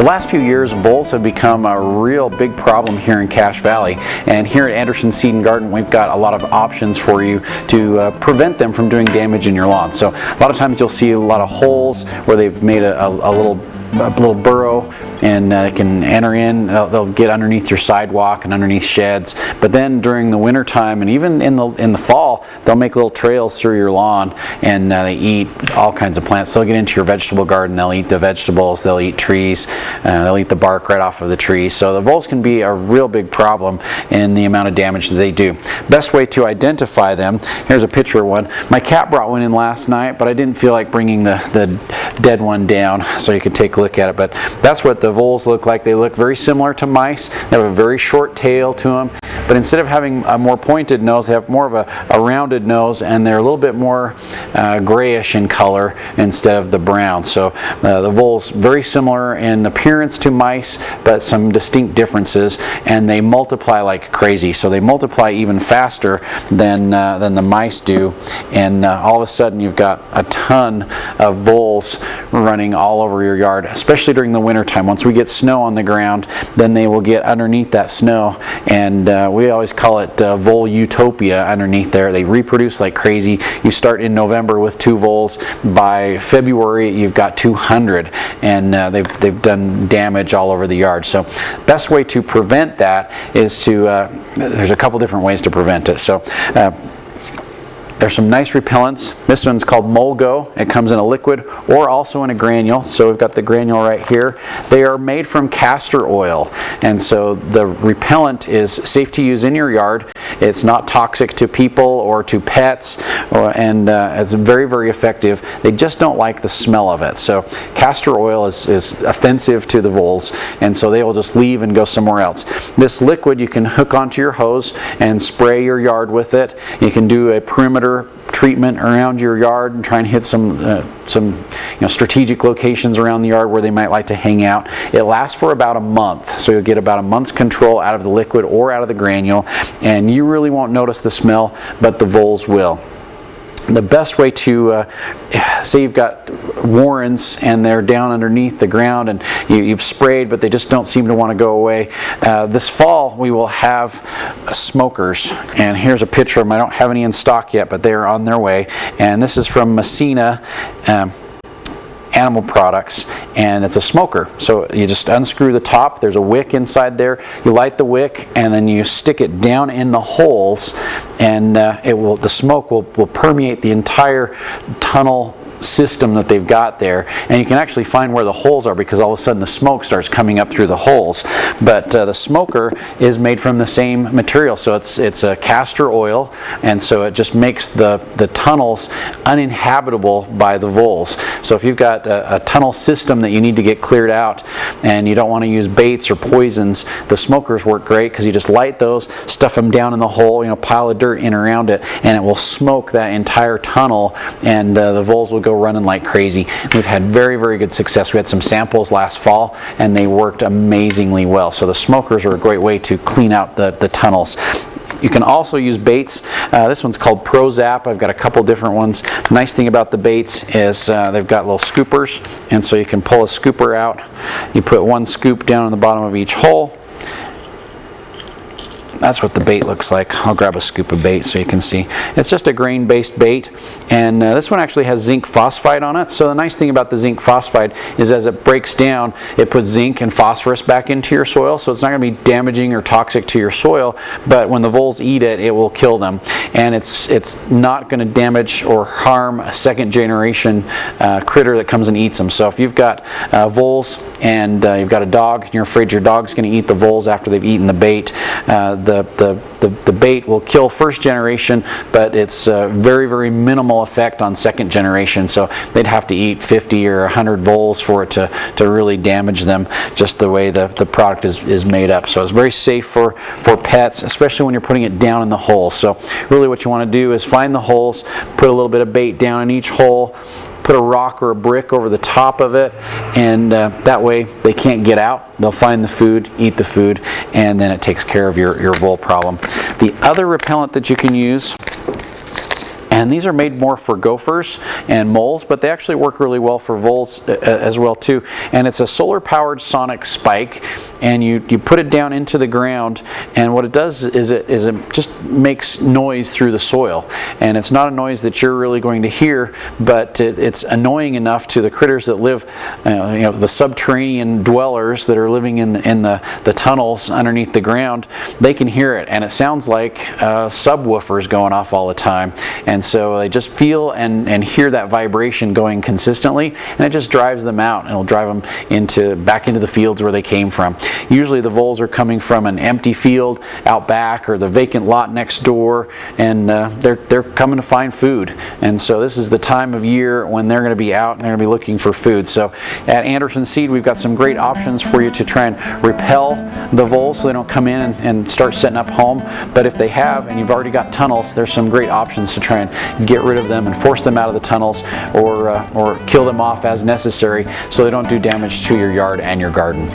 last few years, voles have become a real big problem here in Cache Valley, and here at Anderson Seed and Garden we've got a lot of options for you to prevent them from doing damage in your lawn. So a lot of times you'll see a lot of holes where they've made a little burrow, and can enter in. They'll get underneath your sidewalk and underneath sheds. But then during the winter time and even in the fall, they'll make little trails through your lawn, and they eat all kinds of plants. They'll get into your vegetable garden. They'll eat the vegetables. They'll eat trees. They'll eat the bark right off of the trees. So the voles can be a real big problem in the amount of damage that they do. Best way to identify them. Here's a picture of one. My cat brought one in last night, but I didn't feel like bringing the dead one down so you could take a look at it. But that's what the voles look like. They look very similar to mice. They have a very short tail to them, but instead of having a more pointed nose, they have more of a rounded nose, and they're a little bit more grayish in color instead of the brown. So the voles very similar in appearance to mice, but some distinct differences, and they multiply like crazy. So they multiply even faster than the mice do, and all of a sudden you've got a ton of voles running all over your yard, especially during the winter time. Once we get snow on the ground, then they will get underneath that snow, and we always call it vole utopia underneath there. They reproduce like crazy. You start in November with 2 voles. By February you've got 200, and they've done damage all over the yard. So best way to prevent that is to there's a couple different ways to prevent it. So there's some nice repellents. This one's called Mulgo. It comes in a liquid or also in a granule. So we've got the granule right here. They are made from castor oil, and so the repellent is safe to use in your yard. It's not toxic to people or to pets, and it's very, very effective. They just don't like the smell of it. So castor oil is offensive to the voles, and so they will just leave and go somewhere else. This liquid you can hook onto your hose and spray your yard with it. You can do a perimeter treatment around your yard and try and hit some strategic locations around the yard where they might like to hang out. It lasts for about a month, so you'll get about a month's control out of the liquid or out of the granule, and you really won't notice the smell, but the voles will. The best way to, say you've got warrens and they're down underneath the ground, and you've sprayed but they just don't seem to want to go away. This fall we will have smokers, and here's a picture of them. I don't have any in stock yet, but they're on their way, and this is from Messina Animal Products, and it's a smoker. So you just unscrew the top. There's a wick inside there. You light the wick, and then you stick it down in the holes, and the smoke will permeate the entire tunnel system that they've got there, and you can actually find where the holes are because all of a sudden the smoke starts coming up through the holes. But the smoker is made from the same material, so it's a castor oil, and so it just makes the tunnels uninhabitable by the voles. So if you've got a tunnel system that you need to get cleared out and you don't want to use baits or poisons, the smokers work great because you just light those, stuff them down in the hole, pile of dirt in around it, and it will smoke that entire tunnel, and the voles will go running like crazy. We've had very, very good success. We had some samples last fall, and they worked amazingly well. So the smokers are a great way to clean out the tunnels. You can also use baits. This one's called Pro Zap. I've got a couple different ones. The nice thing about the baits is they've got little scoopers, and so you can pull a scooper out. You put 1 scoop down in the bottom of each hole. That's what the bait looks like. I'll grab a scoop of bait so you can see. It's just a grain-based bait, and this one actually has zinc phosphide on it. So the nice thing about the zinc phosphide is as it breaks down, it puts zinc and phosphorus back into your soil, so it's not going to be damaging or toxic to your soil, but when the voles eat it, it will kill them. And it's not going to damage or harm a second-generation critter that comes and eats them. So if you've got voles and you've got a dog and you're afraid your dog's going to eat the voles after they've eaten the bait, the bait will kill first generation, but it's very, very minimal effect on second generation. So they'd have to eat 50 or 100 voles for it to really damage them, just the way the product is made up. So it's very safe for pets, especially when you're putting it down in the hole. So really what you want to do is find the holes, put a little bit of bait down in each hole, put a rock or a brick over the top of it, and that way they can't get out. They'll find the food, eat the food, and then it takes care of your vole problem. The other repellent that you can use, And these are made more for gophers and moles, but they actually work really well for voles as well too. And it's a solar powered sonic spike, and you put it down into the ground, and what it does is it just makes noise through the soil. And it's not a noise that you're really going to hear, but it's annoying enough to the critters that live, the subterranean dwellers that are living in the tunnels underneath the ground. They can hear it, and it sounds like subwoofers going off all the time. And so they just feel and hear that vibration going consistently, and it just drives them out, and it'll drive them back into the fields where they came from. Usually the voles are coming from an empty field out back or the vacant lot next door, and they're coming to find food. And so this is the time of year when they're going to be out and they're going to be looking for food. So at Anderson Seed, we've got some great options for you to try and repel the voles so they don't come in and start setting up home. But if they have, and you've already got tunnels, there's some great options to try and get rid of them and force them out of the tunnels, or kill them off as necessary so they don't do damage to your yard and your garden.